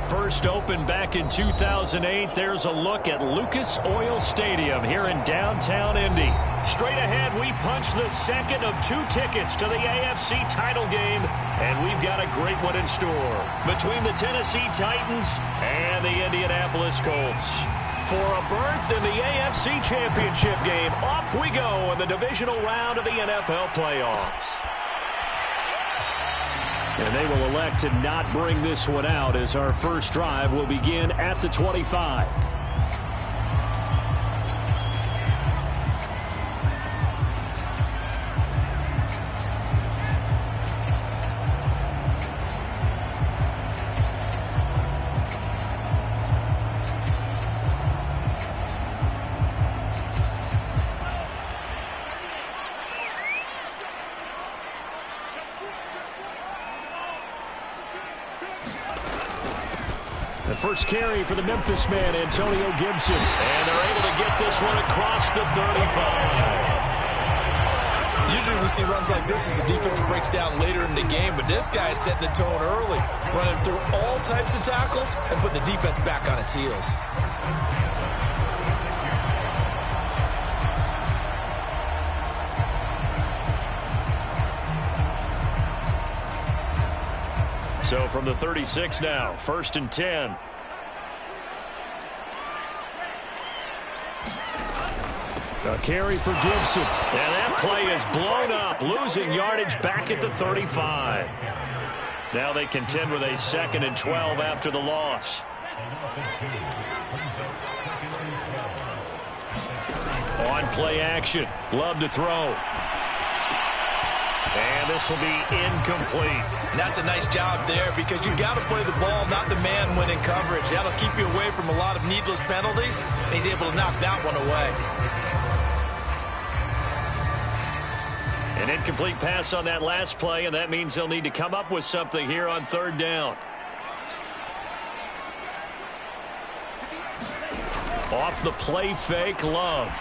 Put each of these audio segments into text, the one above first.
First opened back in 2008, there's a look at Lucas Oil Stadium here in downtown Indy. Straight ahead, we punch the second of 2 tickets to the AFC title game, and we've got a great one in store between the Tennessee Titans and the Indianapolis Colts. For a berth in the AFC Championship game, off we go in the divisional round of the NFL playoffs. And they will elect to not bring this one out as our first drive will begin at the 25. First carry for the Memphis man, Antonio Gibson. And they're able to get this one across the 35. Usually we see runs like this as the defense breaks down later in the game, but this guy is setting the tone early, running through all types of tackles and putting the defense back on its heels. So from the 36 now, 1st and 10. A carry for Gibson. And that play is blown up, losing yardage back at the 35. Now they contend with a 2nd and 12 after the loss. On play action. Love to throw. And this will be incomplete. And that's a nice job there because you got to play the ball, not the man when in coverage. That'll keep you away from a lot of needless penalties, and he's able to knock that one away. An incomplete pass on that last play, and that means they'll need to come up with something here on 3rd down. Off the play fake, Love.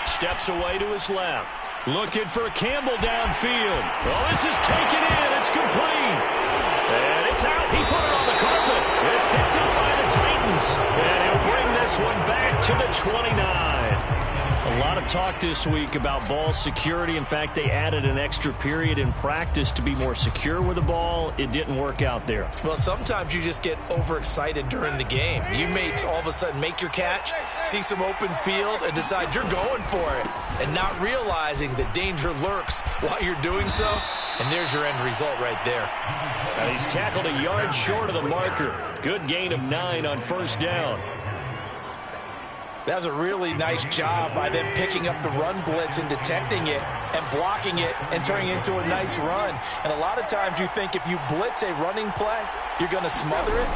Steps away to his left. Looking for Campbell downfield. Oh, this is taken in. It's complete. And it's out. He put it on the carpet. It's picked up by the Titans. And he'll bring this one back to the 29. A lot of talk this week about ball security. In fact, they added an extra period in practice to be more secure with the ball. It didn't work out there. Well, sometimes you just get overexcited during the game. You may all of a sudden make your catch, see some open field, and decide you're going for it, and not realizing the danger lurks while you're doing so. And there's your end result right there. Now he's tackled a yard short of the marker. Good gain of 9 on 1st down. That was a really nice job by them picking up the run blitz and detecting it and blocking it and turning it into a nice run. And a lot of times you think if you blitz a running play, you're going to smother it.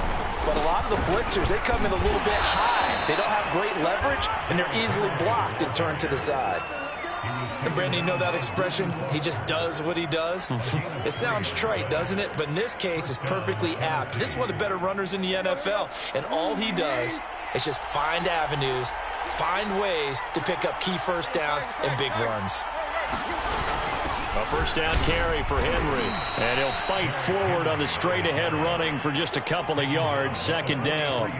But a lot of the blitzers, they come in a little bit high. They don't have great leverage, and they're easily blocked and turned to the side. And Brandon, you know that expression? He just does what he does. It sounds trite, doesn't it? But in this case, it's perfectly apt. This is one of the better runners in the NFL, and all he does is just find avenues, find ways to pick up key 1st downs and big runs. A 1st down carry for Henry, and he'll fight forward on the straight-ahead running for just a couple of yards. 2nd down.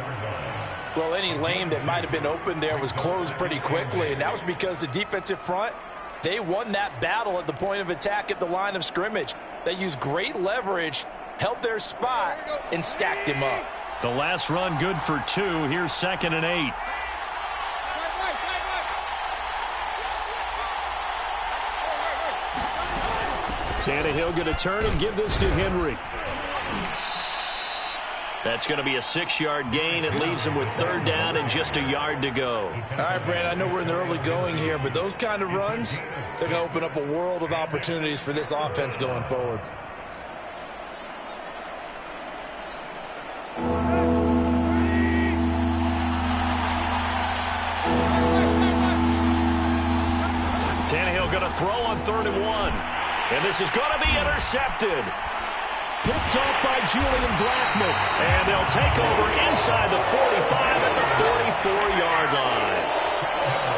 Well, any lane that might have been open there was closed pretty quickly, and that was because the defensive front, they won that battle at the point of attack at the line of scrimmage. They used great leverage, held their spot, and stacked him up. The last run good for 2. Here's 2nd and 8. Tannehill going to turn and give this to Henry. That's going to be a 6-yard gain. It leaves him with 3rd down and just a yard to go. All right, Brandon, I know we're in the early going here, but those kind of runs, they're going to open up a world of opportunities for this offense going forward. Tannehill going to throw on 3rd and 1. And this is going to be intercepted. Picked off by Julian Blackmon. And they'll take over inside the 45 at the 44-yard line.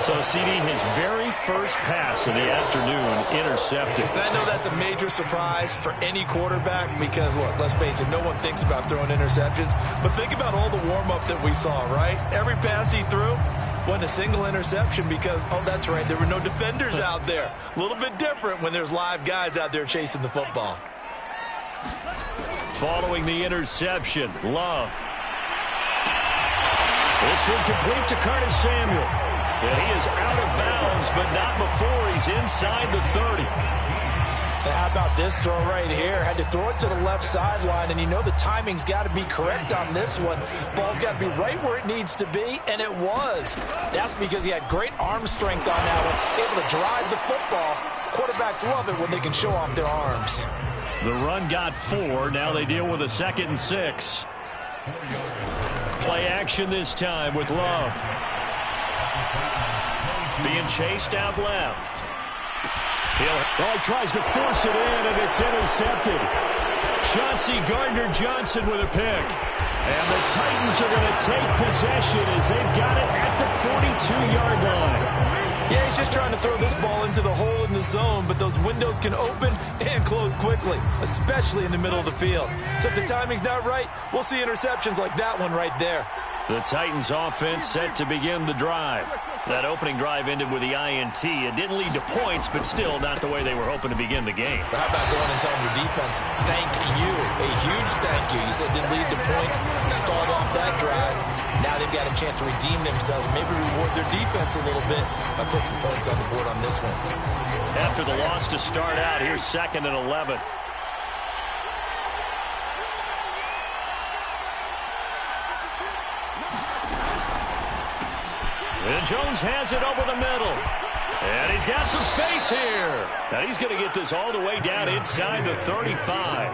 So, CD, his very first pass of the afternoon intercepted. And I know that's a major surprise for any quarterback because, look, let's face it, no one thinks about throwing interceptions. But think about all the warm-up that we saw, right? Every pass he threw wasn't a single interception because, oh, that's right, there were no defenders out there. A little bit different when there's live guys out there chasing the football. Following the interception, Love. This one complete to Curtis Samuel. And he is out of bounds, but not before he's inside the 30. And how about this throw right here? Had to throw it to the left sideline, and you know the timing's got to be correct on this one. Ball's got to be right where it needs to be, and it was. That's because he had great arm strength on that one, able to drive the football. Quarterbacks love it when they can show off their arms. The run got 4. Now they deal with a 2nd and 6. Play action this time with Love. Being chased out left. He tries to force it in, and it's intercepted. Chauncey Gardner-Johnson with a pick. And the Titans are going to take possession as they've got it at the 42-yard line. Yeah, he's just trying to throw this ball into the hole in the zone, but those windows can open and close quickly, especially in the middle of the field. So if the timing's not right, we'll see interceptions like that one right there. The Titans offense set to begin the drive. That opening drive ended with the INT. It didn't lead to points, but still not the way they were hoping to begin the game. But how about going and telling your defense, thank you, a huge thank you. You said it didn't lead to points, stalled off that drive. Now they've got a chance to redeem themselves, maybe reward their defense a little bit by putting some points on the board on this one. After the loss to start out, here's 2nd and 11. And Jones has it over the middle. And he's got some space here. Now he's going to get this all the way down inside the 35.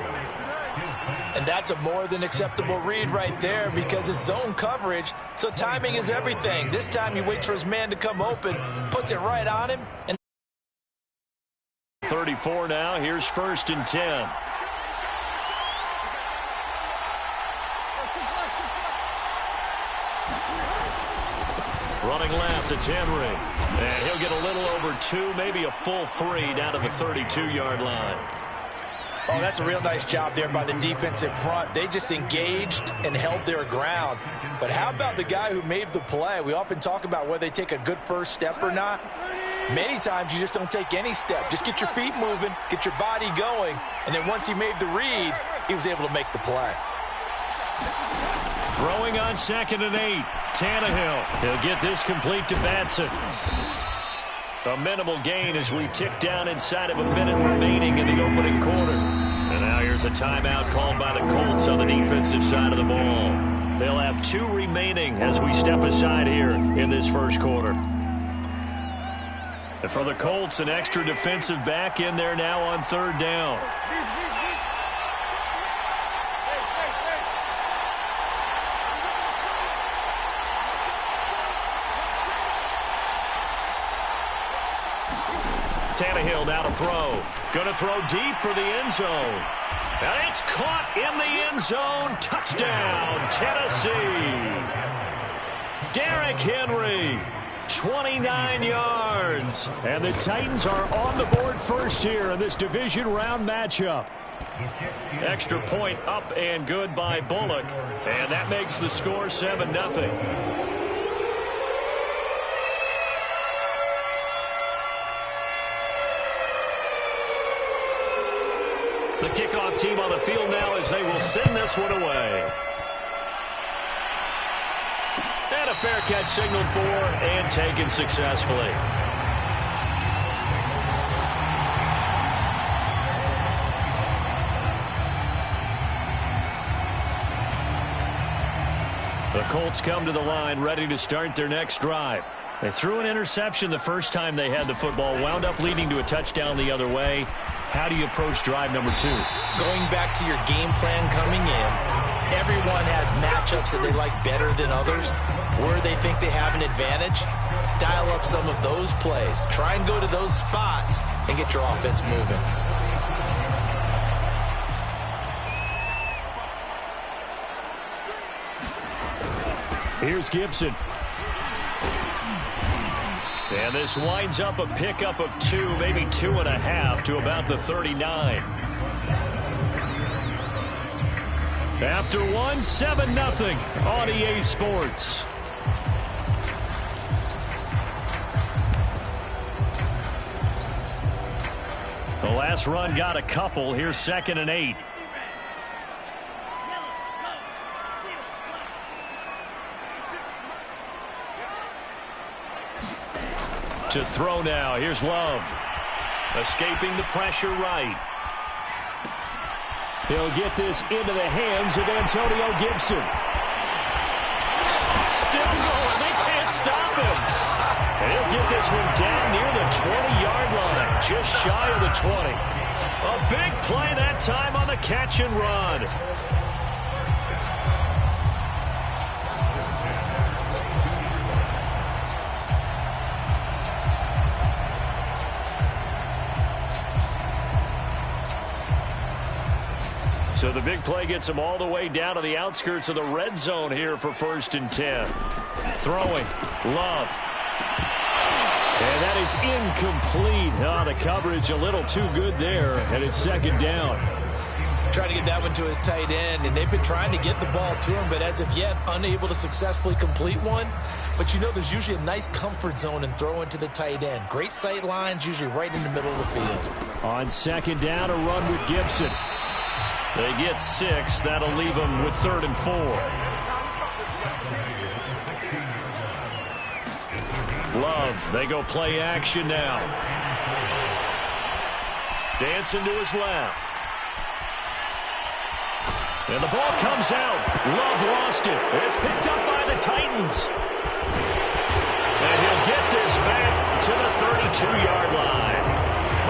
And that's a more than acceptable read right there because it's zone coverage, so timing is everything. This time he waits for his man to come open, puts it right on him. And 34 now. Here's 1st and 10. Running left, it's Henry. And he'll get a little over 2, maybe a full 3 down to the 32-yard line. Oh, that's a real nice job there by the defensive front. They just engaged and held their ground. But how about the guy who made the play? We often talk about whether they take a good first step or not. Many times you just don't take any step. Just get your feet moving, get your body going, and then once he made the read, he was able to make the play. Throwing on 2nd and 8. Tannehill. He'll get this complete to Batson. A minimal gain as we tick down inside of a minute remaining in the opening quarter. And now here's a timeout called by the Colts on the defensive side of the ball. They'll have 2 remaining as we step aside here in this first quarter. And for the Colts, an extra defensive back in there now on 3rd down. Tannehill now to throw. Going to throw deep for the end zone. And it's caught in the end zone. Touchdown, Tennessee. Derrick Henry, 29 yards. And the Titans are on the board first here in this division round matchup. Extra point up and good by Bullock. And that makes the score 7-0. The kickoff team on the field now as they will send this one away. And a fair catch signaled for and taken successfully. The Colts come to the line ready to start their next drive. They threw an interception the first time they had the football, wound up leading to a touchdown the other way. How do you approach drive number 2? Going back to your game plan coming in, everyone has matchups that they like better than others. Where they think they have an advantage, dial up some of those plays. Try and go to those spots and get your offense moving. Here's Gibson. And this winds up a pickup of 2, maybe 2.5 to about the 39. After 1, 7-0 on EA Sports. The last run got a couple. Here's 2nd and 8. To throw now. Here's Love. Escaping the pressure right. He'll get this into the hands of Antonio Gibson. Still going. They can't stop him. And he'll get this one down near the 20-yard line. Just shy of the 20. A big play that time on the catch and run. So the big play gets him all the way down to the outskirts of the red zone here for 1st and 10. Throwing. Love. And that is incomplete. Oh, the coverage a little too good there, and it's 2nd down. Trying to get that one to his tight end, and they've been trying to get the ball to him, but as of yet, unable to successfully complete one. But you know there's usually a nice comfort zone in throwing to the tight end. Great sight lines, usually right in the middle of the field. On 2nd down, a run with Gibson. They get 6. That'll leave them with 3rd and 4. Love, they go play action now. Dancing to his left. And the ball comes out. Love lost it. It's picked up by the Titans. And he'll get this back to the 32-yard line.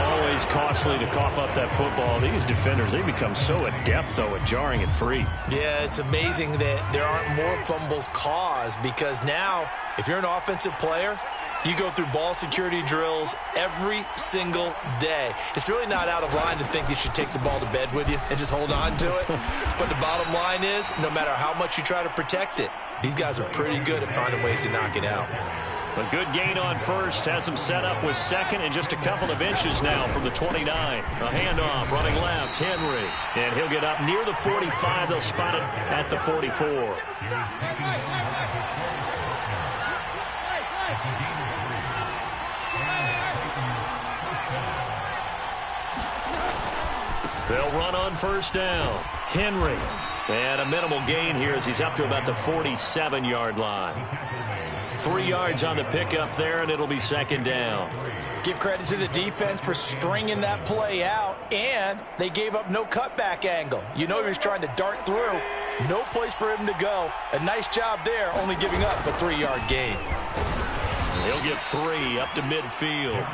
Always costly to cough up that football. These defenders, they become so adept, though, at jarring it free. Yeah, it's amazing that there aren't more fumbles caused because now, if you're an offensive player, you go through ball security drills every single day. It's really not out of line to think you should take the ball to bed with you and just hold on to it. But the bottom line is, no matter how much you try to protect it, these guys are pretty good at finding ways to knock it out. A good gain on 1st, has him set up with 2nd and just a couple of inches now from the 29. A handoff, running left, Henry. And he'll get up near the 45. They'll spot it at the 44. They'll run on 1st down. Henry. And a minimal gain here as he's up to about the 47-yard line. 3 yards on the pickup there, and it'll be 2nd down. Give credit to the defense for stringing that play out, and they gave up no cutback angle. You know he was trying to dart through. No place for him to go. A nice job there, only giving up a 3-yard gain. He'll get 3 up to midfield.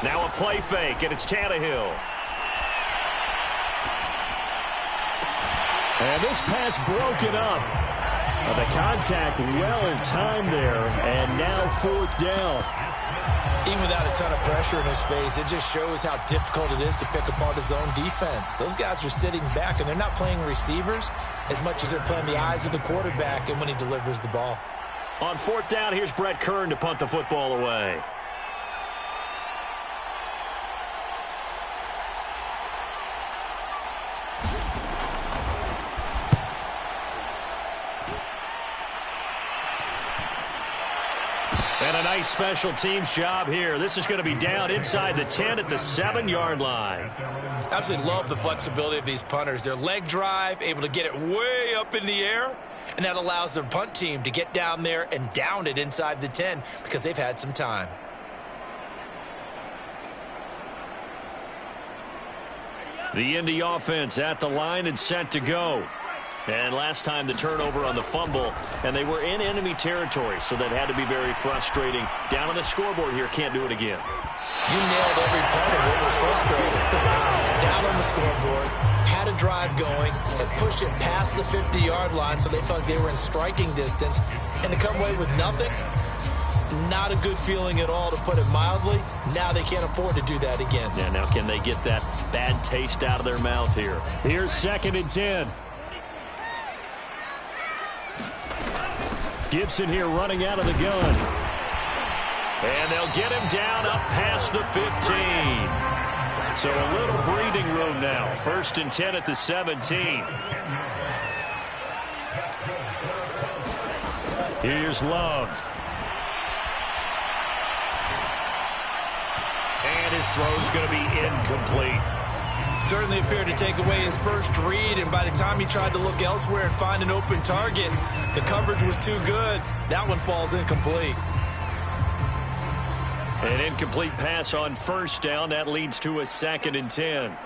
Now a play fake, and it's Tannehill. And this pass broken up. The contact well-timed there, and now 4th down. Even without a ton of pressure in his face, it just shows how difficult it is to pick apart his own defense. Those guys are sitting back, and they're not playing receivers as much as they're playing the eyes of the quarterback and when he delivers the ball. On 4th down, here's Brett Kern to punt the football away. And a nice special teams job here. This is going to be down inside the 10 at the 7-yard line. Absolutely love the flexibility of these punters. Their leg drive, able to get it way up in the air, and that allows their punt team to get down there and down it inside the 10 because they've had some time. The Indy offense at the line and set to go. And last time the turnover on the fumble, and they were in enemy territory, so that had to be very frustrating. Down on the scoreboard here, can't do it again. You nailed every part of what was frustrating. Down on the scoreboard, had to a drive going, had pushed it past the 50-yard line so they felt like they were in striking distance, and to come away with nothing, not a good feeling at all, to put it mildly. Now they can't afford to do that again. Yeah, now can they get that bad taste out of their mouth here? Here's 2nd and 10. Gibson here running out of the gun. And they'll get him down up past the 15. So a little breathing room now. 1st and 10 at the 17. Here's Love. And his throw's going to be incomplete. Certainly appeared to take away his first read, and by the time he tried to look elsewhere and find an open target, the coverage was too good. That one falls incomplete. An incomplete pass on 1st down. That leads to a 2nd and 10.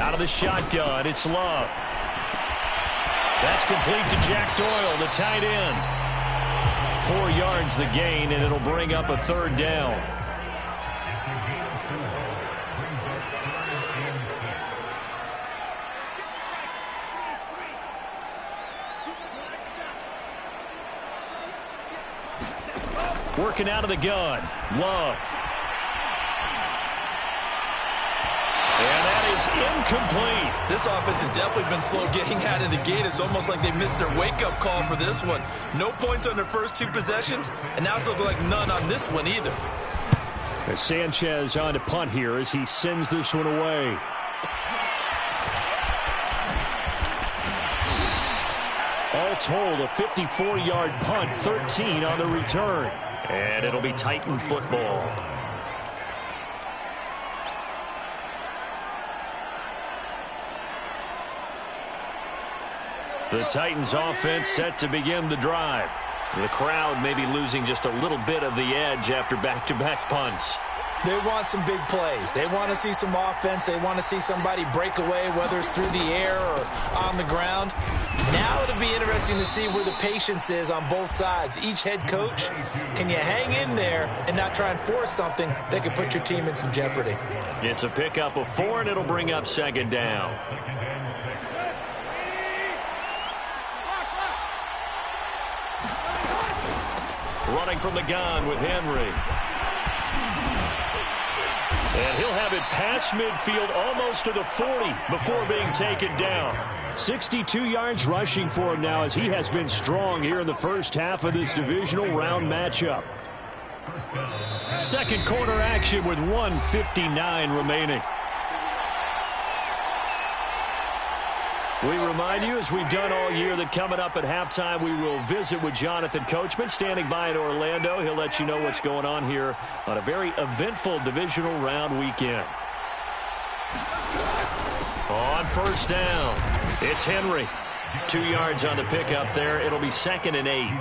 Out of the shotgun, it's Love. That's complete to Jack Doyle, the tight end. 4 yards the gain, and it'll bring up a 3rd down. Working out of the gun, Love. And that is incomplete. This offense has definitely been slow getting out of the gate. It's almost like they missed their wake-up call for this one. No points on their first 2 possessions, and now it's looking like none on this one either. As Sanchez on to punt here as he sends this one away. All told, a 54-yard punt, 13 on the return. And it'll be Titan football. The Titans offense set to begin the drive. The crowd may be losing just a little bit of the edge after back-to-back punts. They want some big plays. They want to see some offense. They want to see somebody break away, whether it's through the air or on the ground. Now it'll be interesting to see where the patience is on both sides. Each head coach, can you hang in there and not try and force something that could put your team in some jeopardy? It's a pickup of 4, and it'll bring up 2nd down. Running from the gun with Henry. And he'll have it past midfield almost to the 40 before being taken down. 62 yards rushing for him now as he has been strong here in the first half of this divisional round matchup. Second quarter action with 1:59 remaining. We remind you, as we've done all year, that coming up at halftime, we will visit with Jonathan Coachman, standing by in Orlando. He'll let you know what's going on here on a very eventful divisional round weekend. On 1st down, it's Henry. 2 yards on the pickup there. It'll be 2nd and 8.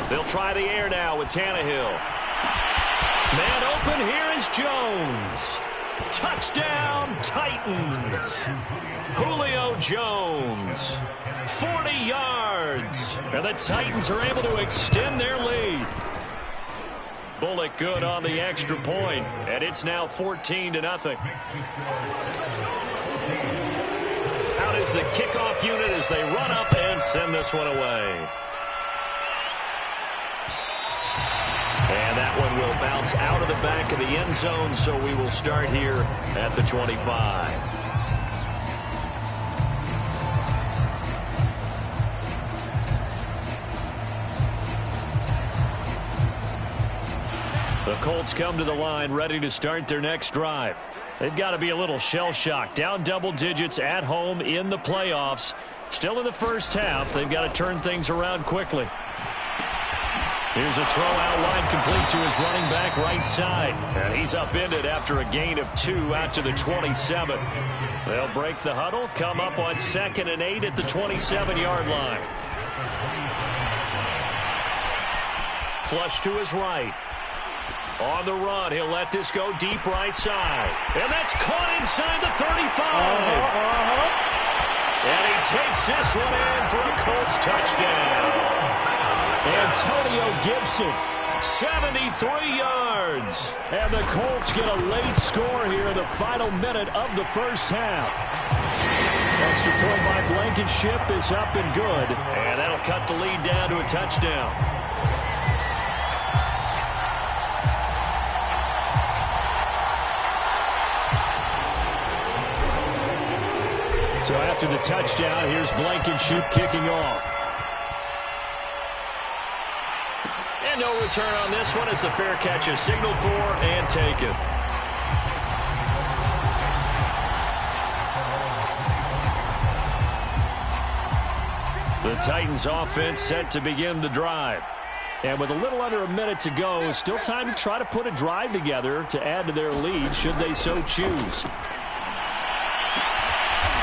They'll try the air now with Tannehill. Man open, here is Jones. Touchdown, Titans. Julio Jones. 40 yards. And the Titans are able to extend their lead. Bullock good on the extra point, and it's now 14-0. Out is the kickoff unit as they run up and send this one away. And that one will bounce out of the back of the end zone, so we will start here at the 25. The Colts come to the line ready to start their next drive. They've got to be a little shell-shocked. Down double digits at home in the playoffs. Still in the first half. They've got to turn things around quickly. Here's a throw out wide, complete to his running back right side. And he's upended after a gain of 2 out to the 27. They'll break the huddle, come up on 2nd and 8 at the 27-yard line. Flush to his right. On the run, he'll let this go deep right side. And that's caught inside the 35. And he takes this one in for a Colts touchdown. Antonio Gibson. 73 yards. And the Colts get a late score here in the final minute of the first half. Extra point by Blankenship is up and good. And that'll cut the lead down to a touchdown. So after the touchdown, here's Blankenship kicking off. And no return on this one as the fair catch is signaled for and taken. The Titans offense set to begin the drive. And with a little under a minute to go, still time to try to put a drive together to add to their lead should they so choose.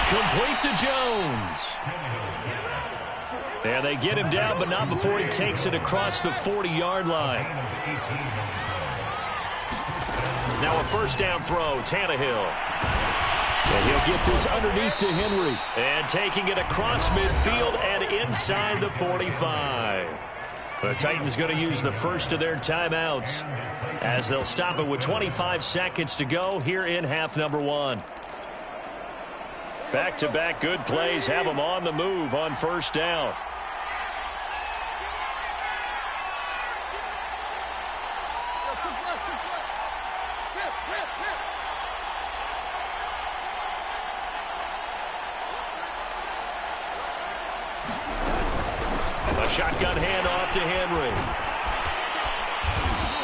Complete to Jones. And they get him down, but not before he takes it across the 40-yard line. Now a first down throw, Tannehill. And he'll get this underneath to Henry. And taking it across midfield and inside the 45. The Titans going to use the first of their timeouts as they'll stop it with 25 seconds to go here in half number one. Back-to-back good plays have them on the move on first down. A shotgun handoff to Henry.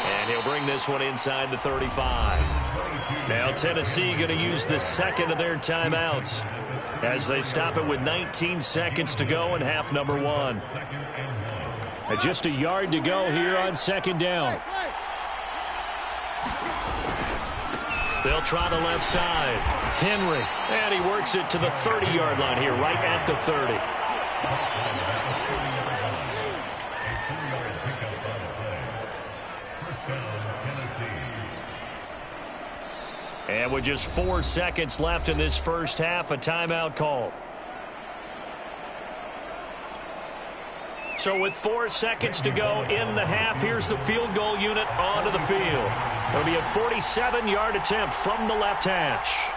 And he'll bring this one inside the 35. Now Tennessee going to use the second of their timeouts as they stop it with 19 seconds to go in half number one. And just a yard to go here on second down. They'll try the left side. Henry. And he works it to the 30-yard line here, right at the 30. And with just 4 seconds left in this first half, a timeout call. So with 4 seconds to go in the half, here's the field goal unit onto the field. It'll be a 47-yard attempt from the left hash.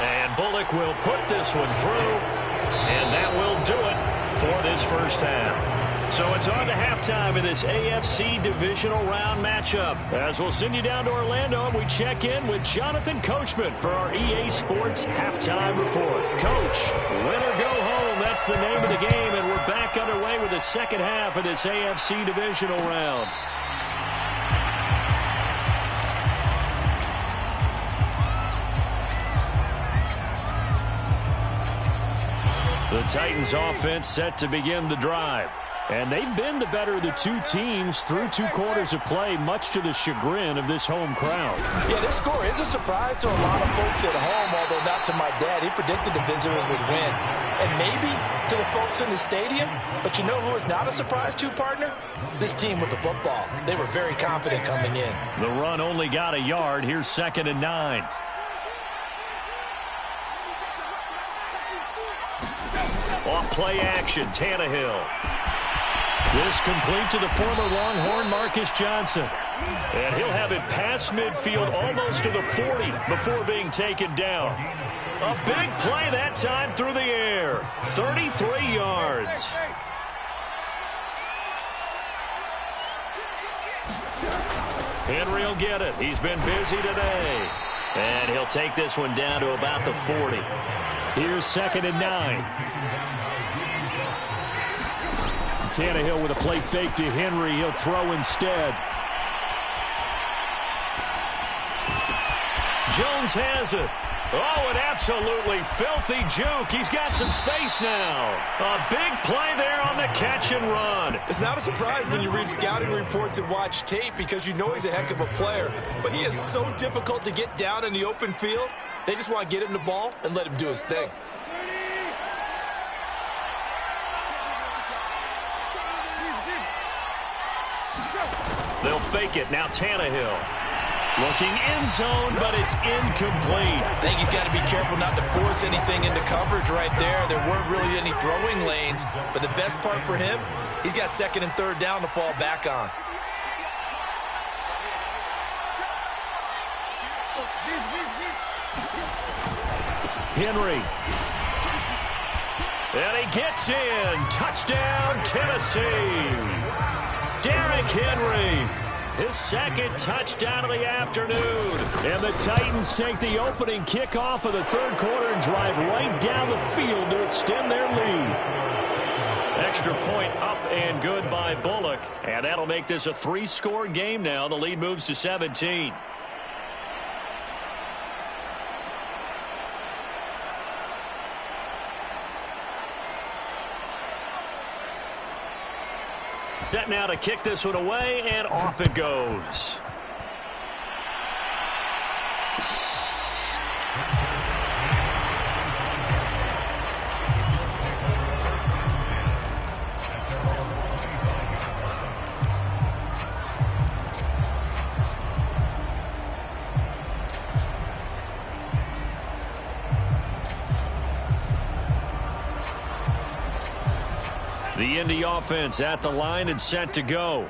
And Bullock will put this one through, and that will do it for this first half. So it's on to halftime in this AFC divisional round matchup. As we'll send you down to Orlando, and we check in with Jonathan Coachman for our EA Sports halftime report. Coach, win or go home, that's the name of the game, and we're back underway with the second half of this AFC divisional round. The Titans offense set to begin the drive. And they've been the better of the two teams through 2 quarters of play, much to the chagrin of this home crowd. Yeah, this score is a surprise to a lot of folks at home, although not to my dad. He predicted the visitors would win. And maybe to the folks in the stadium. But you know who is not a surprise to, partner? This team with the football. They were very confident coming in. The run only got a yard. Here's 2nd and 9. Off play action, Tannehill. This complete to the former Longhorn Marcus Johnson. And he'll have it past midfield almost to the 40 before being taken down. A big play that time through the air. 33 yards. Henry will get it. He's been busy today. And he'll take this one down to about the 40. Here's 2nd and 9. Tannehill with a play fake to Henry. He'll throw instead. Jones has it. Oh, an absolutely filthy juke. He's got some space now. A big play there on the catch and run. It's not a surprise when you read scouting reports and watch tape because you know he's a heck of a player. But he is so difficult to get down in the open field. They just want to get him the ball and let him do his thing. They'll fake it. Now Tannehill. Looking end zone, but it's incomplete. I think he's got to be careful not to force anything into coverage right there. There weren't really any throwing lanes, but the best part for him, he's got second and third down to fall back on. Henry. And he gets in. Touchdown, Tennessee. Derrick Henry. His second touchdown of the afternoon. And the Titans take the opening kickoff of the third quarter and drive right down the field to extend their lead. Extra point up and good by Bullock. And that'll make this a 3-score game now. The lead moves to 17. Set now to kick this one away, and off it goes. The Indy offense at the line and set to go.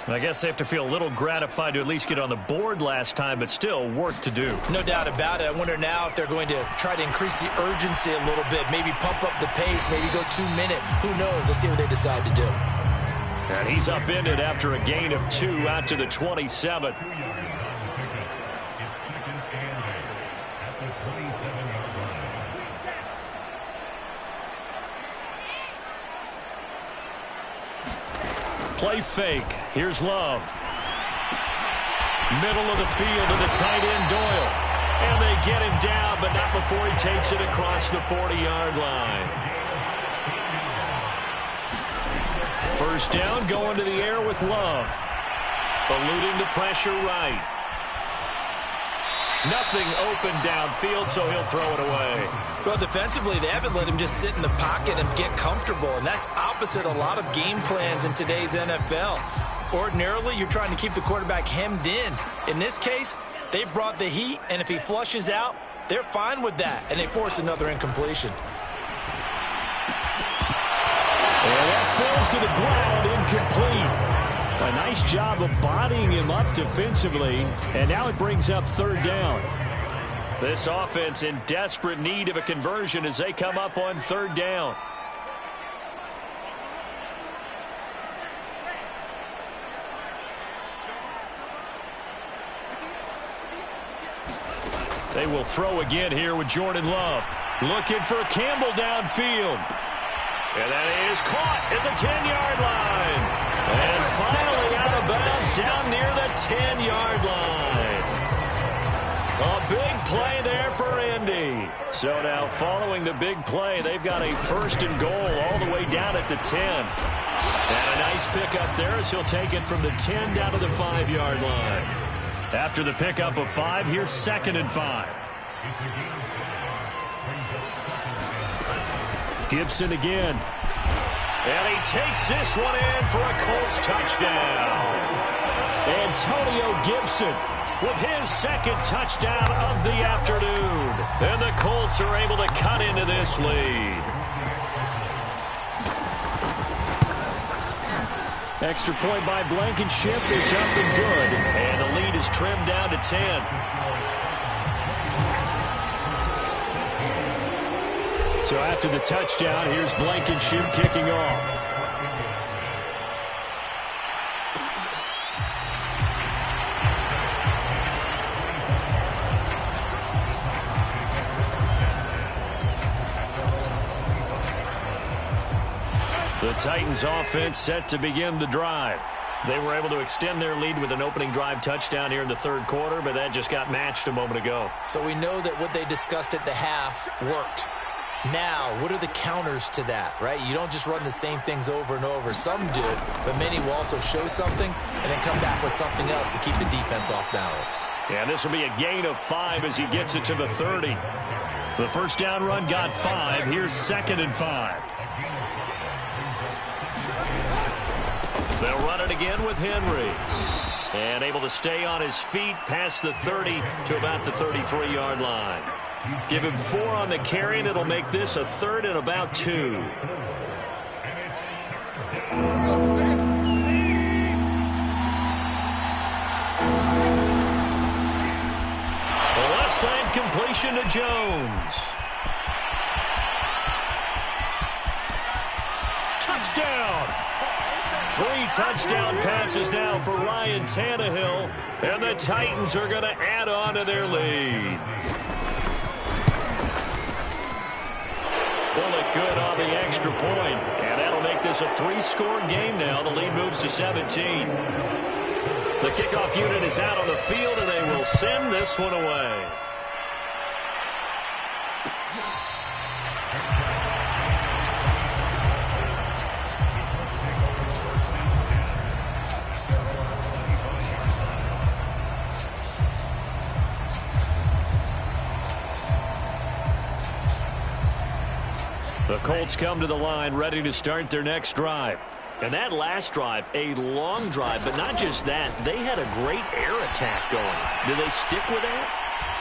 I guess they have to feel a little gratified to at least get on the board last time, but still work to do. No doubt about it. I wonder now if they're going to try to increase the urgency a little bit, maybe pump up the pace, maybe go 2-minute. Who knows? Let's see what they decide to do. And he's upended after a gain of 2 out to the 27. Play fake. Here's Love. Middle of the field to the tight end, Doyle. And they get him down, but not before he takes it across the 40-yard line. First down, going to the air with Love. Eluding the pressure right. Nothing open downfield, so he'll throw it away. Well, defensively, they haven't let him just sit in the pocket and get comfortable, and that's opposite a lot of game plans in today's NFL. Ordinarily, you're trying to keep the quarterback hemmed in. In this case, they brought the heat, and if he flushes out, they're fine with that, and they force another incompletion. And that falls to the ground, incomplete. A nice job of bodying him up defensively, and now it brings up third down. This offense in desperate need of a conversion as they come up on third down. They will throw again here with Jordan Love. Looking for Campbell downfield. And that is caught at the 10-yard line. And finally out of bounds down near the 10-yard line. A big play there for Indy. So now following the big play, they've got a first and goal all the way down at the 10. And a nice pickup there as he'll take it from the 10 down to the 5-yard line. After the pickup of 5, here's 2nd and 5. Gibson again. And he takes this one in for a Colts touchdown. Antonio Gibson with his second touchdown of the afternoon. And the Colts are able to cut into this lead. Extra point by Blankenship is up and good. And the lead is trimmed down to 10. So after the touchdown, here's Blankenship kicking off. The Titans offense set to begin the drive. They were able to extend their lead with an opening drive touchdown here in the third quarter, but that just got matched a moment ago. So we know that what they discussed at the half worked. Now, what are the counters to that, right? You don't just run the same things over and over. Some do, but many will also show something and then come back with something else to keep the defense off balance. Yeah, this will be a gain of 5 as he gets it to the 30. The first down run got 5. Here's 2nd and 5. They'll run it again with Henry. And able to stay on his feet past the 30 to about the 33-yard line. Give him 4 on the carry, and it'll make this a 3rd and about 2. The left side completion to Jones. Touchdown! 3 touchdown passes now for Ryan Tannehill, and the Titans are going to add on to their lead. Bullet good on the extra point, and that'll make this a 3-score game now. The lead moves to 17. The kickoff unit is out on the field, and they will send this one away. The Colts come to the line ready to start their next drive. And that last drive, a long drive, but not just that. They had a great air attack going. Do they stick with that?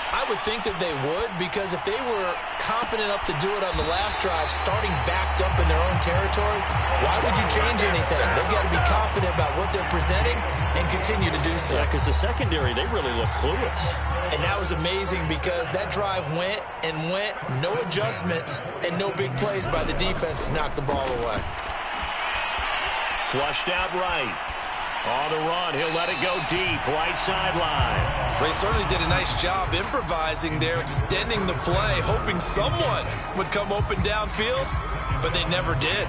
I would think that they would, because if they were confident enough to do it on the last drive, starting backed up in their own territory, why would you change anything? They've got to be confident about what they're presenting and continue to do so. Yeah, because the secondary, they really look clueless. And that was amazing because that drive went and went, no adjustments, and no big plays by the defense to knock the ball away. Flushed out right. On the run, he'll let it go deep, right sideline. They certainly did a nice job improvising there, extending the play, hoping someone would come open downfield, but they never did.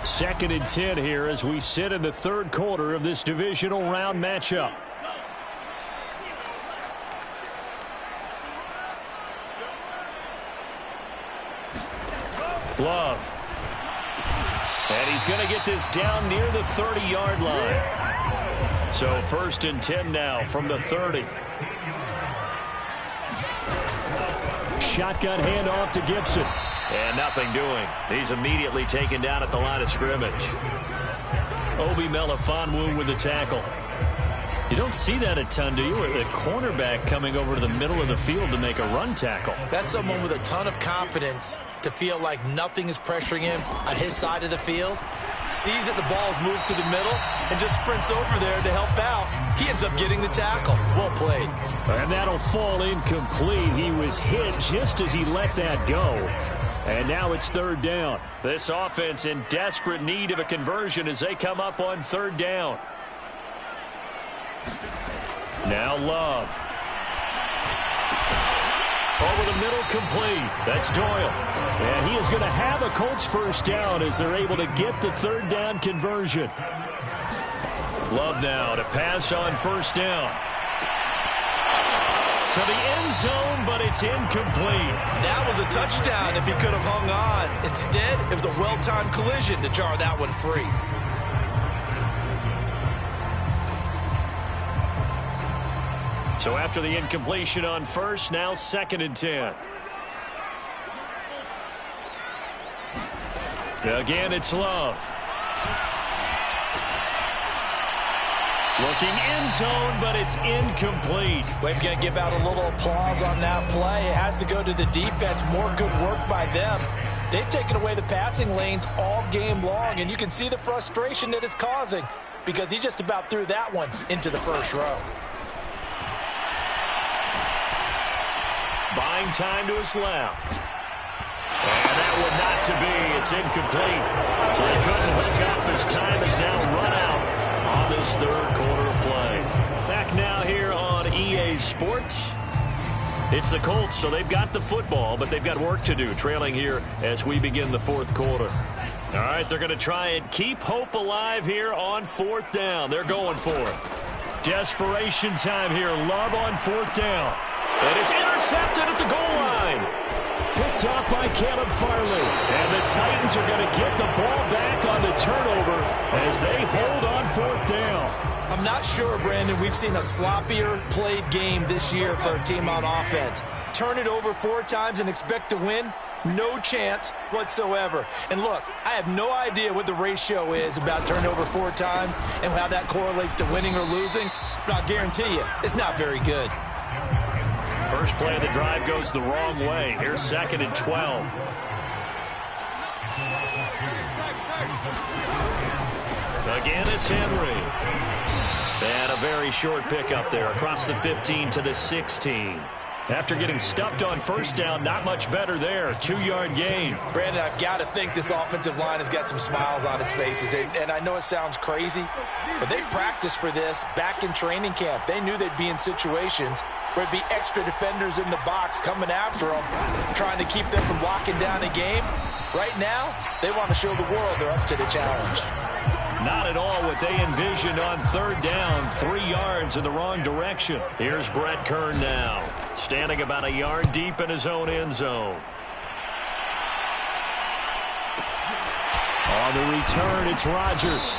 Second and 10 here as we sit in the 3rd quarter of this divisional round matchup. Love. And he's going to get this down near the 30-yard line. So 1st and 10 now from the 30. Shotgun handoff to Gibson. And nothing doing. He's immediately taken down at the line of scrimmage. Obi Melifonwu with the tackle. You don't see that a ton, do you? A cornerback coming over to the middle of the field to make a run tackle. That's someone with a ton of confidence to feel like nothing is pressuring him on his side of the field. Sees that the ball's moved to the middle and just sprints over there to help out. He ends up getting the tackle. Well played. And that'll fall incomplete. He was hit just as he let that go. And now it's 3rd down. This offense in desperate need of a conversion as they come up on 3rd down. Now Love. Over the middle, complete. That's Doyle. And he is going to have a Colts 1st down as they're able to get the 3rd down conversion. Love now to pass on 1st down. To the end zone, but it's incomplete. That was a touchdown if he could have hung on. Instead, it was a well-timed collision to jar that one free. So after the incompletion on 1st, now 2nd and 10. Again, it's Love. Looking end zone, but it's incomplete. We're going to give out a little applause on that play. It has to go to the defense. More good work by them. They've taken away the passing lanes all game long, and you can see the frustration that it's causing because he just about threw that one into the 1st row. Buying time to his left. And that one not to be. It's incomplete. So they couldn't hook up as time is now run out on this 3rd quarter play. Back now here on EA Sports. It's the Colts, so they've got the football, but they've got work to do, trailing here as we begin the 4th quarter. All right, they're going to try and keep hope alive here on 4th down. They're going for it. Desperation time here. Love on 4th down. And it's intercepted at the goal line. Picked off by Caleb Farley. And the Titans are going to get the ball back on the turnover as they hold on fourth down. I'm not sure, Brandon, we've seen a sloppier played game this year for a team on offense. Turn it over 4 times and expect to win? No chance whatsoever. And look, I have no idea what the ratio is about turning over 4 times and how that correlates to winning or losing, but I'll guarantee you, it's not very good. First play of the drive goes the wrong way. Here's 2nd and 12. Again, it's Henry. And a very short pickup there across the 15 to the 16. After getting stuffed on first down, not much better there. 2-yard gain. Brandon, I've got to think this offensive line has got some smiles on its faces. And I know it sounds crazy, but they practiced for this back in training camp. They knew they'd be in situations where it'd be extra defenders in the box coming after them, trying to keep them from locking down a game. Right now, they want to show the world they're up to the challenge. Not at all what they envisioned on third down. 3 yards in the wrong direction. Here's Brett Kern now, standing about a yard deep in his own end zone. On the return, it's Rodgers.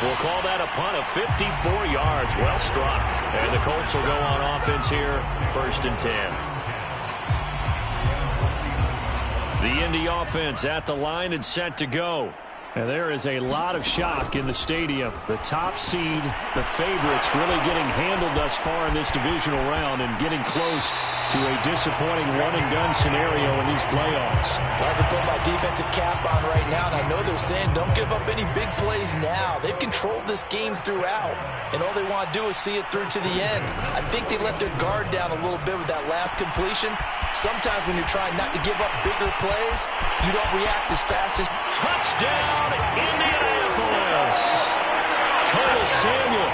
We'll call that a punt of 54 yards. Well struck. And the Colts will go on offense here, 1st and 10. The Indy offense at the line and set to go. And there is a lot of shock in the stadium. The top seed, the favorites, really getting handled thus far in this divisional round and getting close to a disappointing one-and-done scenario in these playoffs. I have to put my defensive cap on right now, and I know they're saying don't give up any big plays now. They've controlled this game throughout, and all they want to do is see it through to the end. I think they let their guard down a little bit with that last completion. Sometimes when you're trying not to give up bigger plays, you don't react as fast as... Touchdown, Indianapolis! Curtis Samuel,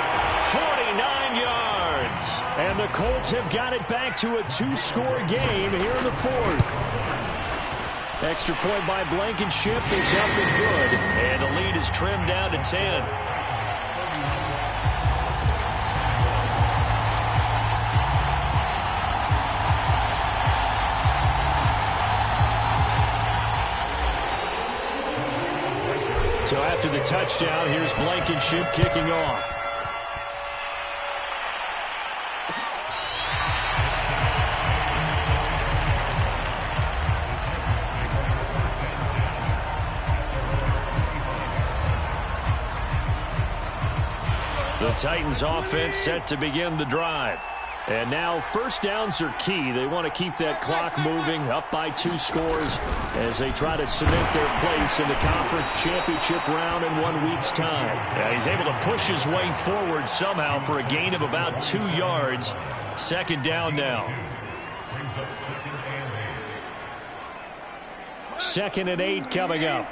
49 yards. And the Colts have got it back to a 2-score game here in the 4th. Extra point by Blankenship is up and good. And the lead is trimmed down to 10. So after the touchdown, here's Blankenship kicking off. The Titans offense set to begin the drive. And now first downs are key. They want to keep that clock moving, up by 2 scores as they try to cement their place in the conference championship round in 1 week's time. Yeah, he's able to push his way forward somehow for a gain of about 2 yards. 2nd down now. 2nd and 8 coming up.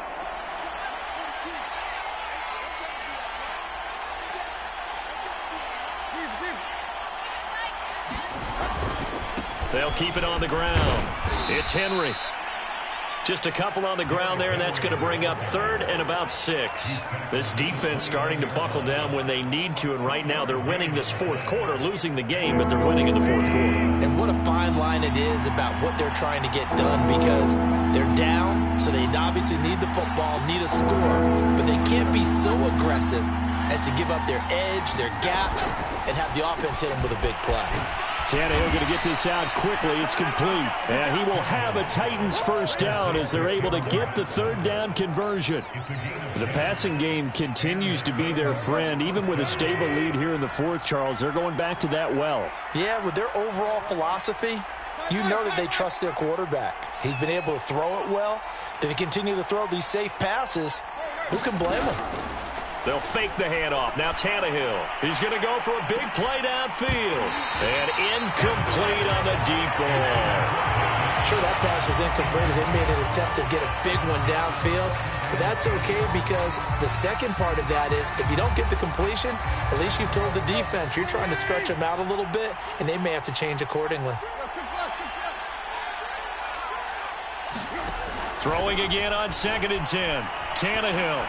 They'll keep it on the ground. It's Henry. Just a couple on the ground there, and that's going to bring up 3rd and about 6. This defense starting to buckle down when they need to, and right now they're winning this 4th quarter, losing the game, but they're winning in the 4th quarter. And what a fine line it is about what they're trying to get done, because they're down, so they obviously need the football, need a score, but they can't be so aggressive as to give up their edge, their gaps, and have the offense hit them with a big play. Tannehill going to get this out quickly. It's complete. And he will have a Titans first down as they're able to get the 3rd down conversion. The passing game continues to be their friend. Even with a stable lead here in the 4th, Charles, they're going back to that well. Yeah, with their overall philosophy, you know that they trust their quarterback. He's been able to throw it well. If they continue to throw these safe passes, who can blame them? They'll fake the handoff. Now Tannehill. He's going to go for a big play downfield. And incomplete on the deep ball. Sure, that pass was incomplete as they made an attempt to get a big one downfield. But that's okay because the second part of that is if you don't get the completion, at least you've told the defense you're trying to stretch them out a little bit, and they may have to change accordingly. Throwing again on 2nd and 10. Tannehill.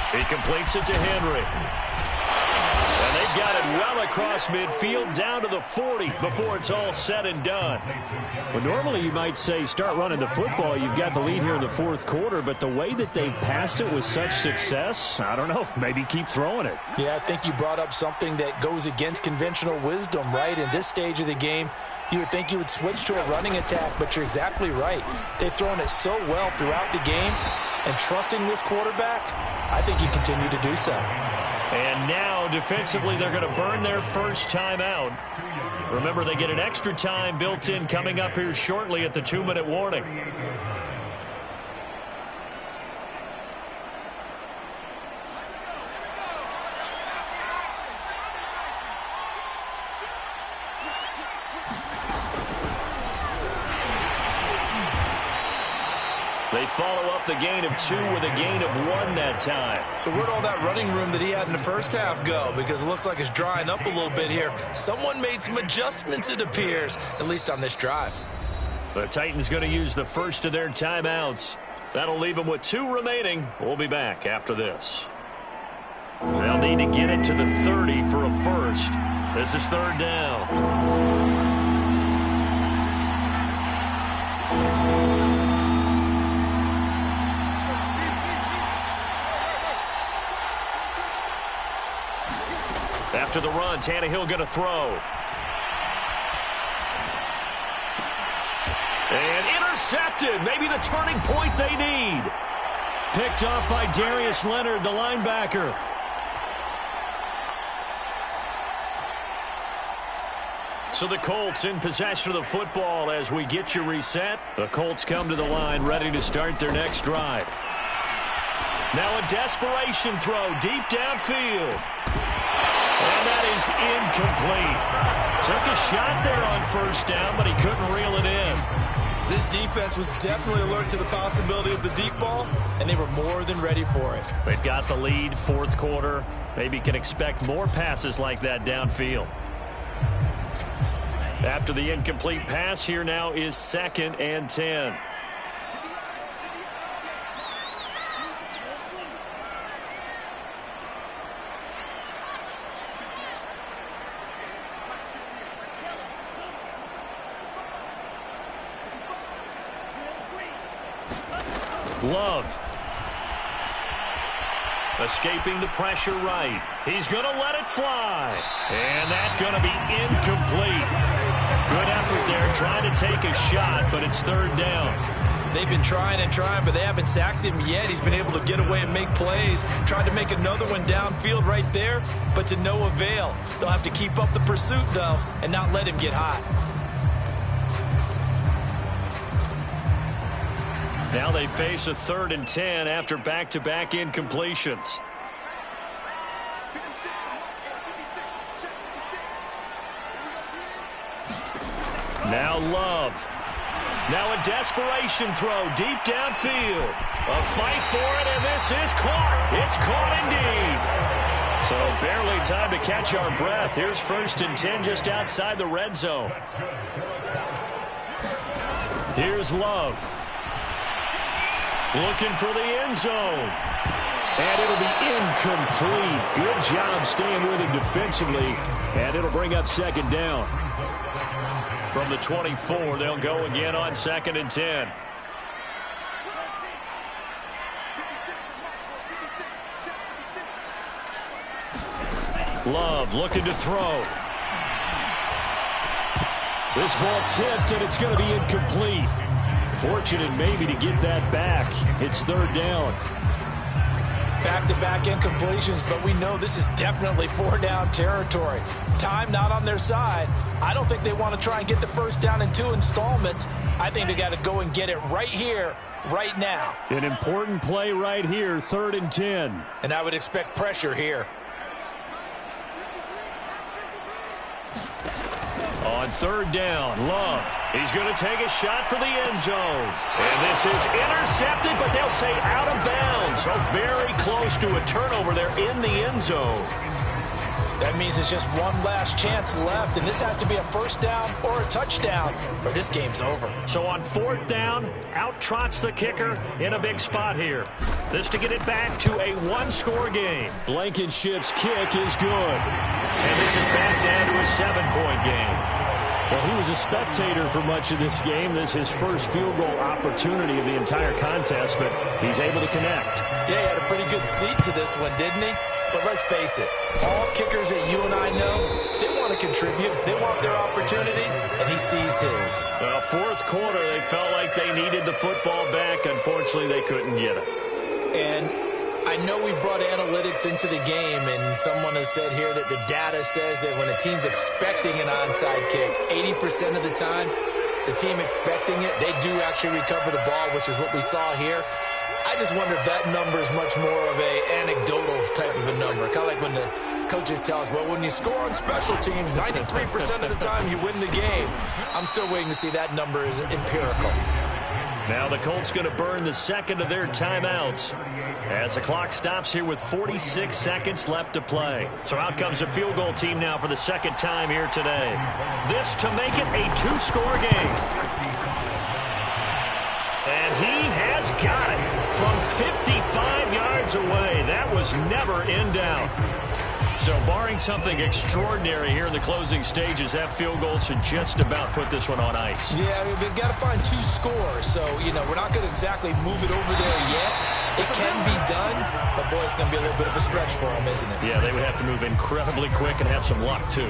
He completes it to Henry. And they They've got it well across midfield, down to the 40 before it's all said and done. Well, normally you might say start running the football. You've got the lead here in the fourth quarter, but the way that they've passed it with such success, I don't know, maybe keep throwing it. Yeah, I think you brought up something that goes against conventional wisdom, right? In this stage of the game, you would think you would switch to a running attack, but you're exactly right. They've thrown it so well throughout the game, and trusting this quarterback, I think you continue to do so. And now, defensively, they're going to burn their first time out. Remember, they get an extra time built in coming up here shortly at the 2-minute warning. They follow up the gain of 2 with a gain of 1 that time. So where'd all that running room that he had in the first half go? Because it looks like it's drying up a little bit here. Someone made some adjustments, it appears, at least on this drive. The Titans going to use the first of their timeouts. That'll leave them with 2 remaining. We'll be back after this. They'll need to get it to the 30 for a first. This is 3rd down. After the run, Tannehill going to throw. And intercepted. Maybe the turning point they need. Picked off by Darius Leonard, the linebacker. So the Colts in possession of the football as we get you reset. The Colts come to the line ready to start their next drive. Now a desperation throw deep downfield. And that is incomplete. Took a shot there on first down, but he couldn't reel it in. This defense was definitely alert to the possibility of the deep ball, and they were more than ready for it. They've got the lead, 4th quarter. Maybe can expect more passes like that downfield. After the incomplete pass, here now is 2nd and 10. Love. Escaping the pressure right. He's going to let it fly. And that's going to be incomplete. Good effort there trying to take a shot, but it's 3rd down. They've been trying and trying, but they haven't sacked him yet. He's been able to get away and make plays. Tried to make another one downfield right there, but to no avail. They'll have to keep up the pursuit, though, and not let him get hot. Now they face a 3rd and 10 after back-to-back incompletions. Now Love. Now a desperation throw deep downfield. A fight for it, and this is caught. It's caught indeed. So barely time to catch our breath. Here's 1st and 10 just outside the red zone. Here's Love. Looking for the end zone. And it'll be incomplete. Good job staying with him defensively. And it'll bring up 2nd down. From the 24, they'll go again on 2nd and 10. Love looking to throw. This ball tipped, and it's going to be incomplete. Fortunate maybe to get that back. It's 3rd down. Back-to-back incompletions, but we know this is definitely 4-down territory. Time not on their side. I don't think they want to try and get the first down in 2 installments. I think they got to go and get it right here, right now. An important play right here, 3rd and 10. And I would expect pressure here. On 3rd down, Love. He's going to take a shot for the end zone. And this is intercepted, but they'll say out of bounds. So very close to a turnover there in the end zone. That means it's just one last chance left, and this has to be a first down or a touchdown, or this game's over. So on fourth down, out trots the kicker in a big spot here. This to get it back to a one-score game. Blankenship's kick is good. And this is back down to a 7-point game. Well, he was a spectator for much of this game. This is his first field goal opportunity of the entire contest, but he's able to connect. Yeah, he had a pretty good seat to this one, didn't he? But let's face it, all kickers that you and I know, they want to contribute. They want their opportunity, and he seized his. Well, fourth quarter, they felt like they needed the football back. Unfortunately, they couldn't get it. And I know we brought analytics into the game, and someone has said here that the data says that when a team's expecting an onside kick, 80% of the time, the team expecting it, they do actually recover the ball, which is what we saw here. I just wonder if that number is much more of a anecdotal type of a number. Kind of like when the coaches tell us, well, when you score on special teams, 93% of the time you win the game. I'm still waiting to see that number is empirical. Now the Colts going to burn the second of their timeouts as the clock stops here with 46 seconds left to play. So out comes a field goal team now for the second time here today. This to make it a two-score game. And he has got it from 55 yards away. That was never in doubt. So barring something extraordinary here in the closing stages, that field goal should just about put this one on ice. Yeah, we've got to find two scores. So, you know, we're not going to exactly move it over there yet. It can be done, but, boy, it's going to be a little bit of a stretch for them, isn't it? Yeah, they would have to move incredibly quick and have some luck, too.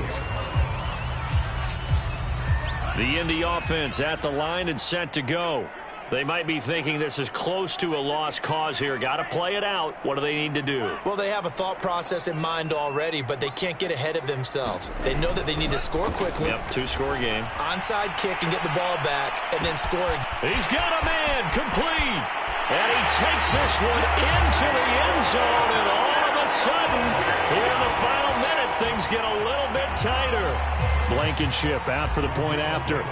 The Indy offense at the line and set to go. They might be thinking this is close to a lost cause here. Got to play it out. What do they need to do? Well, they have a thought process in mind already, but they can't get ahead of themselves. They know that they need to score quickly. Yep, two-score game. Onside kick and get the ball back, and then score. He's got a man complete. And he takes this one into the end zone, and all of a sudden, here in the final minute, things get a little bit tighter. Blankenship out for the point after.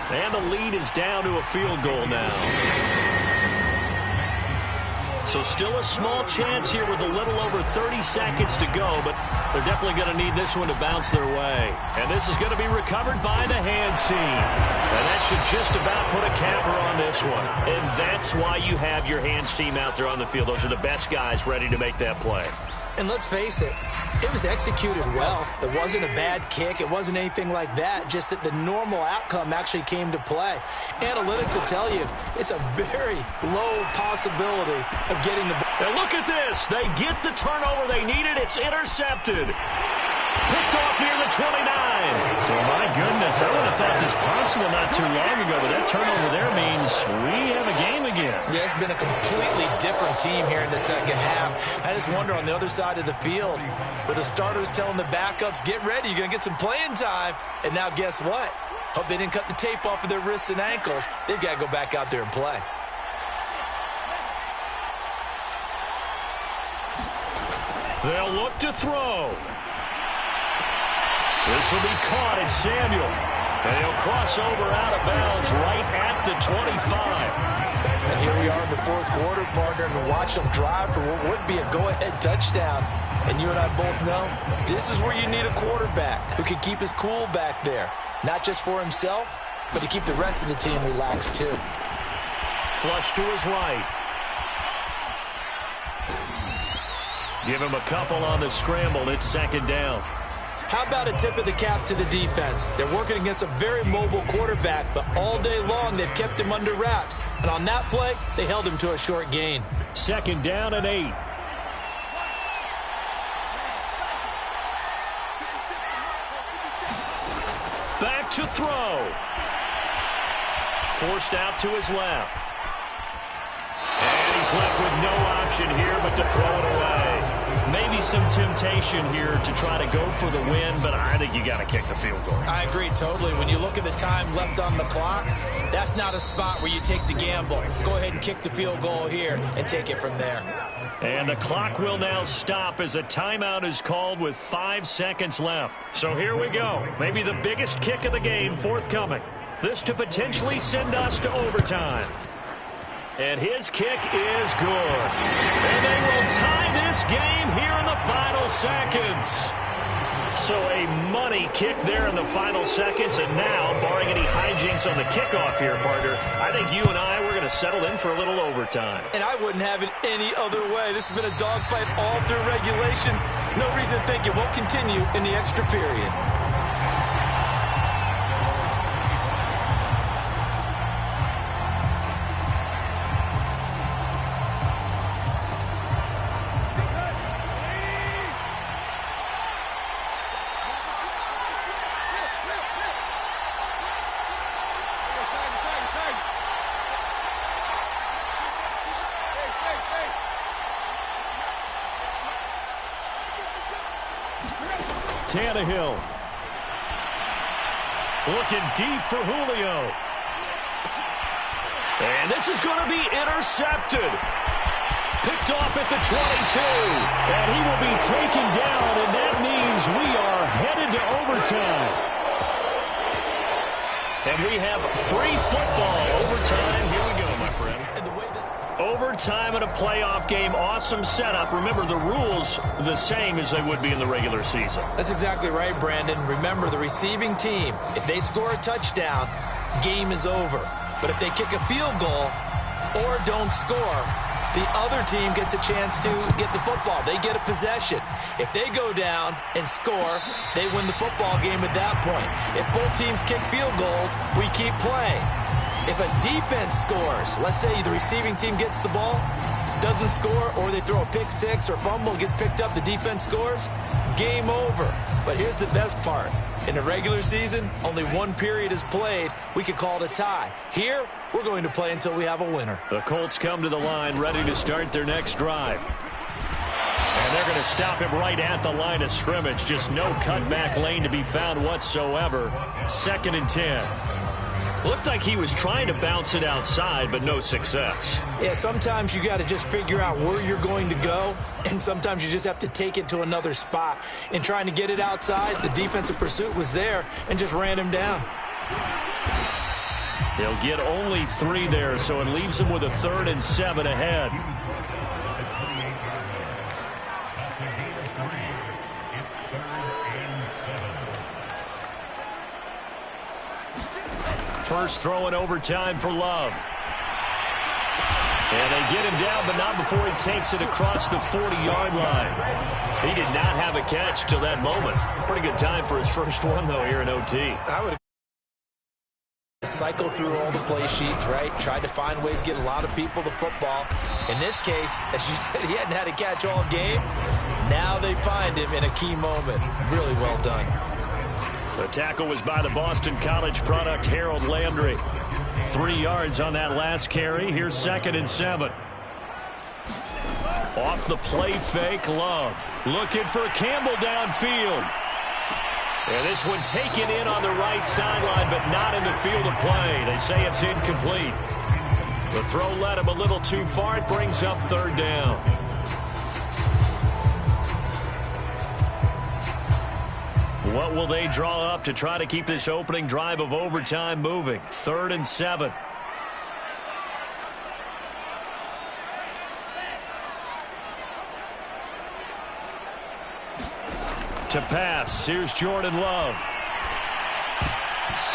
And the lead is down to a field goal now. So still a small chance here with a little over 30 seconds to go, but they're definitely going to need this one to bounce their way. And this is going to be recovered by the hands team. And that should just about put a capper on this one. And that's why you have your hands team out there on the field. Those are the best guys ready to make that play. And let's face it, it was executed well. It wasn't a bad kick. It wasn't anything like that. Just that the normal outcome actually came to play. Analytics will tell you it's a very low possibility of getting the ball. Now look at this. They get the turnover they needed. It's intercepted. Picked off near the 29. So, my goodness, I would have thought this possible not too long ago, but that turnover there means we have a game again. Yeah, it's been a completely different team here in the second half. I just wonder on the other side of the field, where the starters telling the backups, get ready, you're going to get some playing time. And now guess what? Hope they didn't cut the tape off of their wrists and ankles. They've got to go back out there and play. They'll look to throw. This will be caught at Samuel. And he'll cross over out of bounds right at the 25. And here we are in the fourth quarter, partner, and watch them drive for what would be a go-ahead touchdown. And you and I both know this is where you need a quarterback who can keep his cool back there. Not just for himself, but to keep the rest of the team relaxed too. Flush to his right. Give him a couple on the scramble. It's second down. How about a tip of the cap to the defense? They're working against a very mobile quarterback, but all day long they've kept him under wraps. And on that play, they held him to a short gain. Second down and 8. Back to throw. Forced out to his left. And he's left with no option here but to throw it away. Maybe some temptation here to try to go for the win, but I think you got to kick the field goal. I agree totally. When you look at the time left on the clock, that's not a spot where you take the gamble. Go ahead and kick the field goal here and take it from there. And the clock will now stop as a timeout is called with 5 seconds left. So here we go. Maybe the biggest kick of the game forthcoming. This to potentially send us to overtime. And his kick is good. And they will tie this game here in the final seconds. So a money kick there in the final seconds. And now, barring any hijinks on the kickoff here, partner, I think you and I, we're going to settle in for a little overtime. And I wouldn't have it any other way. This has been a dogfight all through regulation. No reason to think it won't continue in the extra period. Tannehill. Looking deep for Julio. And this is going to be intercepted. Picked off at the 22. And he will be taken down, and that means we are headed to overtime. And we have free football. Overtime. Here we go, my friend. And the way this... Overtime in a playoff game. Awesome setup. Remember, the rules the same as they would be in the regular season. That's exactly right, Brandon. Remember, the receiving team, if they score a touchdown, game is over. But if they kick a field goal or don't score, the other team gets a chance to get the football. They get a possession. If they go down and score, they win the football game at that point. If both teams kick field goals, we keep playing. If a defense scores, let's say the receiving team gets the ball, doesn't score, or they throw a pick six or fumble, gets picked up, the defense scores, game over. But here's the best part. In the regular season, only one period is played. We could call it a tie. Here, we're going to play until we have a winner. The Colts come to the line, ready to start their next drive. And they're going to stop him right at the line of scrimmage. Just no cutback lane to be found whatsoever. 2nd and 10. Looked like he was trying to bounce it outside, but no success. Yeah, sometimes you got to just figure out where you're going to go, and sometimes you just have to take it to another spot. In trying to get it outside, the defensive pursuit was there and just ran him down. He'll get only 3 there, so it leaves him with a 3rd and 7 ahead. First throw in overtime for Love. And they get him down, but not before he takes it across the 40-yard line. He did not have a catch till that moment. Pretty good time for his first one, though, here in OT. I would cycle through all the play sheets, right? Tried to find ways to get a lot of people the football. In this case, as you said, he hadn't had a catch all game. Now they find him in a key moment. Really well done. The tackle was by the Boston College product, Harold Landry. 3 yards on that last carry. Here's 2nd and 7. Off the play fake, Love. Looking for Campbell downfield. And this one taken in on the right sideline, but not in the field of play. They say it's incomplete. The throw led him a little too far. It brings up 3rd down. What will they draw up to try to keep this opening drive of overtime moving? 3rd and 7. To pass, here's Jordan Love.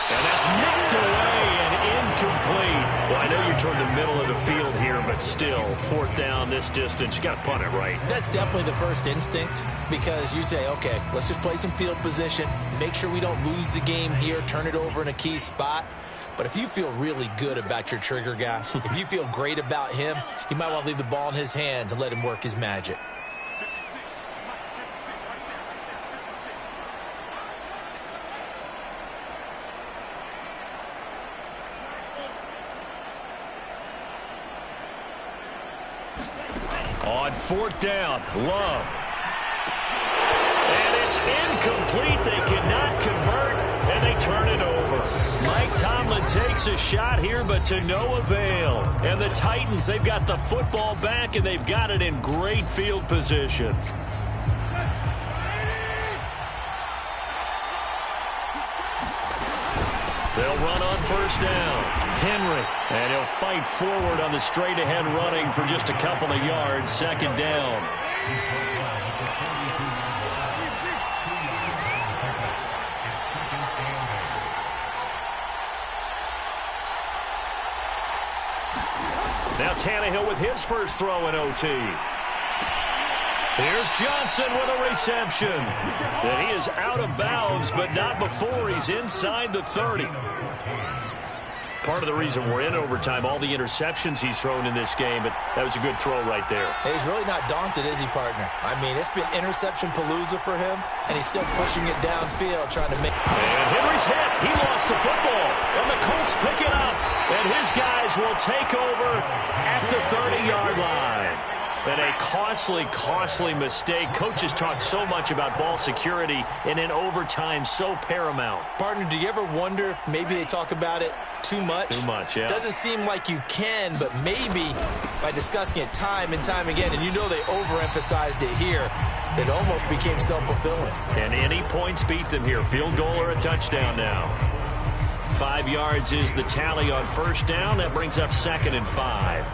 And that's nipped away and incomplete. Well, I know you're toward the middle of the field here, but still, 4th down this distance. You got to punt it right. That's definitely the first instinct, because you say, okay, let's just play some field position, make sure we don't lose the game here, turn it over in a key spot. But if you feel really good about your trigger guy, if you feel great about him, you might want to leave the ball in his hands and let him work his magic. On 4th down, Love. And it's incomplete. They cannot convert, and they turn it over. Mike Tomlin takes a shot here, but to no avail. And the Titans, they've got the football back, and they've got it in great field position. They'll run on first down. Henry. And he'll fight forward on the straight-ahead running for just a couple of yards. Second down. Now Tannehill with his first throw in OT. Here's Johnson with a reception. And he is out of bounds, but not before he's inside the 30. Part of the reason we're in overtime, all the interceptions he's thrown in this game, but that was a good throw right there. Hey, he's really not daunted, is he, partner? I mean, it's been interception palooza for him, and he's still pushing it downfield, trying to make... And Henry's hit. He lost the football. And the Colts pick it up. And his guys will take over at the 30-yard line. And a costly mistake. Coaches talk so much about ball security, and in overtime, so paramount. Partner, do you ever wonder if maybe they talk about it too much? Too much, yeah. Doesn't seem like you can, but maybe by discussing it time and time again, and you know they overemphasized it here, it almost became self-fulfilling. And any points beat them here. Field goal or a touchdown now. 5 yards is the tally on first down. That brings up 2nd and 5.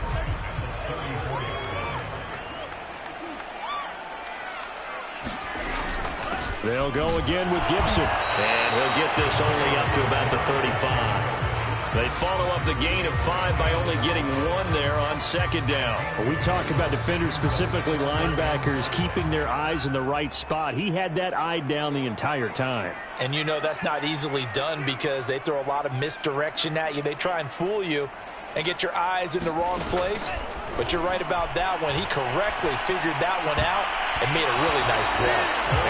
They'll go again with Gibson. And he'll get this only up to about the 35. They follow up the gain of 5 by only getting 1 there on second down. When we talk about defenders, specifically linebackers, keeping their eyes in the right spot. He had that eye down the entire time. And you know that's not easily done because they throw a lot of misdirection at you. They try and fool you and get your eyes in the wrong place. But you're right about that one. He correctly figured that one out and made a really nice play.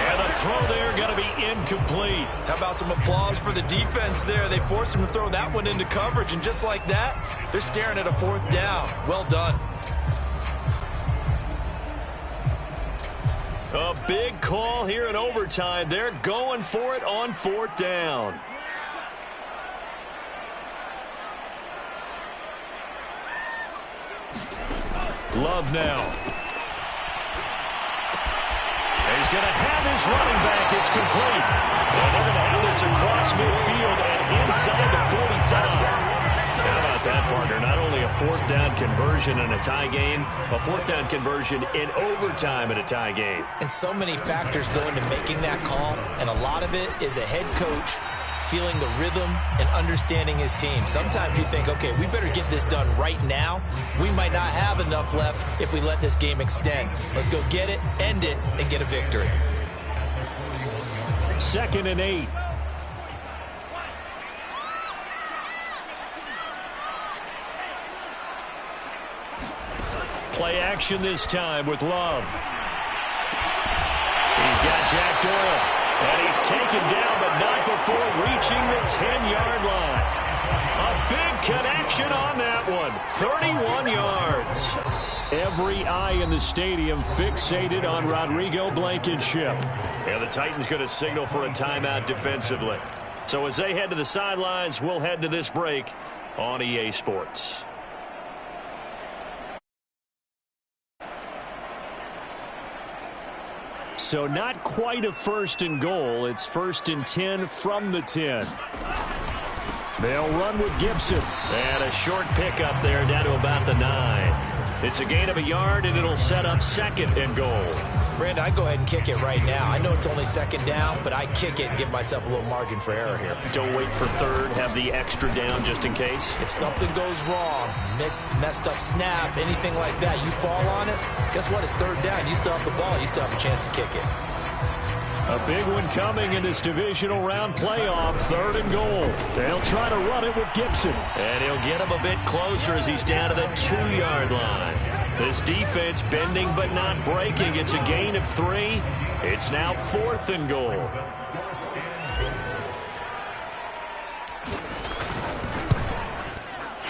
And the throw there going to be incomplete. How about some applause for the defense there? They forced him to throw that one into coverage, and just like that, they're staring at a 4th down. Well done. A big call here in overtime. They're going for it on 4th down. Love now. He's going to have his running back. It's complete. And they're going to have this across midfield and inside the 45. How about that, partner? Not only a 4th down conversion in a tie game, a 4th down conversion in overtime in a tie game. And so many factors go into making that call, and a lot of it is a head coach feeling the rhythm and understanding his team. Sometimes you think, okay, we better get this done right now. We might not have enough left if we let this game extend. Let's go get it, end it, and get a victory. 2nd and 8. Play action this time with Love. He's got Jack Doyle. And he's taken down, but not before reaching the 10-yard line. A big connection on that one. 31 yards. Every eye in the stadium fixated on Rodrigo Blankenship. And the Titans going to signal for a timeout defensively. So as they head to the sidelines, we'll head to this break on EA Sports. So not quite a 1st and goal. It's 1st and 10 from the 10. They'll run with Gibson. And a short pickup there down to about the 9. It's a gain of a yard, and it'll set up 2nd and goal. Brandon, I go ahead and kick it right now. I know it's only 2nd down, but I kick it and give myself a little margin for error here. Don't wait for 3rd. Have the extra down just in case. If something goes wrong, messed up snap, anything like that, you fall on it, guess what? It's 3rd down. You still have the ball. You still have a chance to kick it. A big one coming in this divisional round playoff. 3rd and goal. They'll try to run it with Gibson. And he'll get him a bit closer as he's down to the 2-yard line. This defense bending but not breaking. It's a gain of 3. It's now 4th and goal.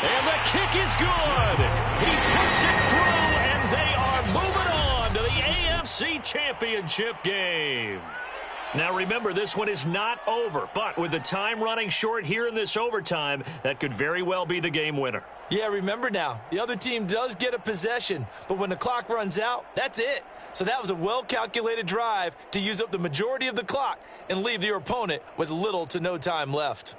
And the kick is good. He puts it through, and they are moving on to the AFC Championship game. Now remember, this one is not over, but with the time running short here in this overtime, that could very well be the game winner. Yeah, remember now, the other team does get a possession, but when the clock runs out, that's it. So that was a well-calculated drive to use up the majority of the clock and leave your opponent with little to no time left.